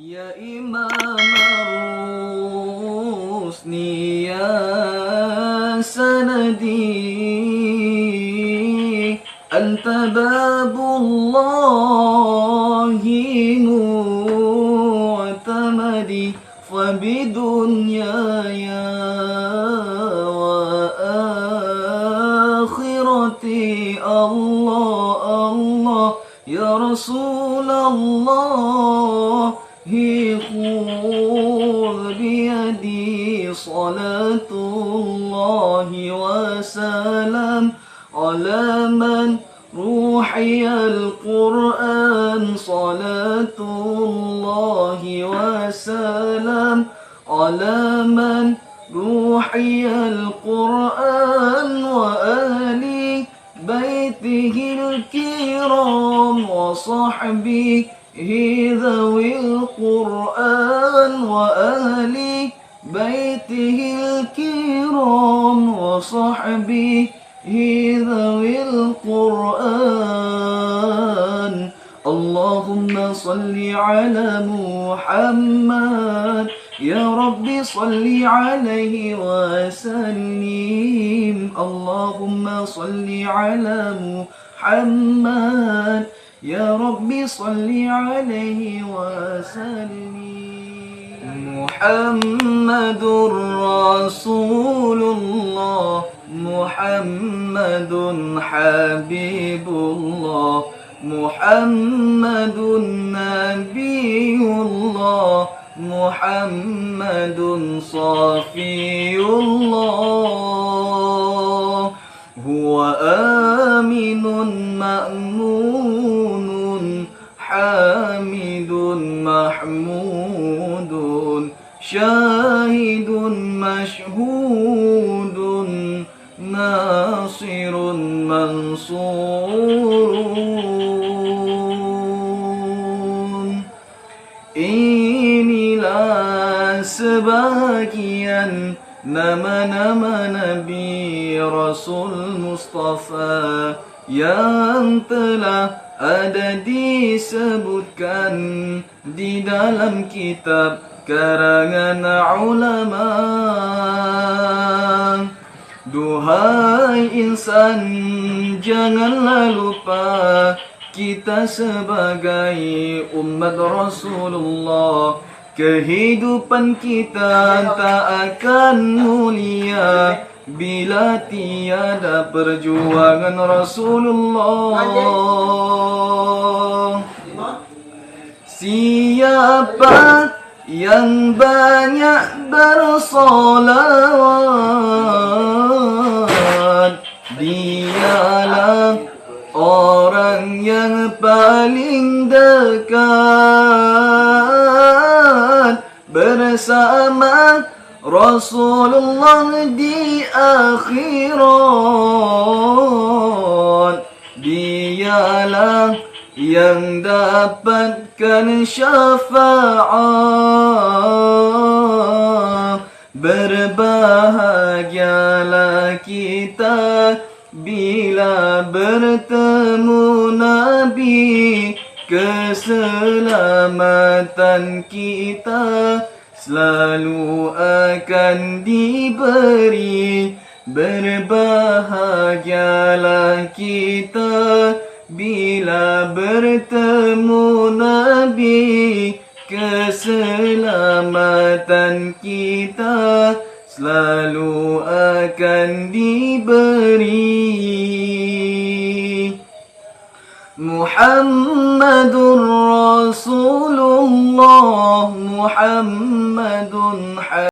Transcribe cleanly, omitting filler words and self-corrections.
Ya Imam Rusni ya sanadi anta babullahi mu'tamadi fabidunyaya wa akhirati Allah Allah ya Rasulullah خذ بيدي صلاة الله وسلام على من روحي القرآن صلاة الله وسلام على من روحي القرآن وأهل بيته الكرام وصحبه ذوي القرآن وأهل بيته الكرام وصحبه ذوي القرآن اللهم صل على محمد يا رب صل عليه وسلم اللهم صل على محمد يا ربي صل عليه وسلم محمد رسول الله محمد حبيب الله محمد نبي الله محمد صفي الله هو آمن مأمون حامد محمود شاهد مشهود ناصر منصور inilah sebagian nama-nama Nabi Rasul Mustafa yang telah ada disebutkan di dalam kitab karangan ulama. Duhai insan, janganlah lupa kita sebagai umat Rasulullah, kehidupan kita tak akan mulia bila tiada perjuangan Rasulullah. Siapa yang banyak bersolawat, dialah orang yang paling dekat bersama Rasulullah di akhirat. Dialah yang dapatkan syafaat. Berbahagialah kita bila bertemu Nabi, keselamatan kita selalu akan diberi. Berbahagialah kita bila bertemu Nabi, keselamatan kita selalu akan diberi. Muhammadur Rasulullah Muhammadun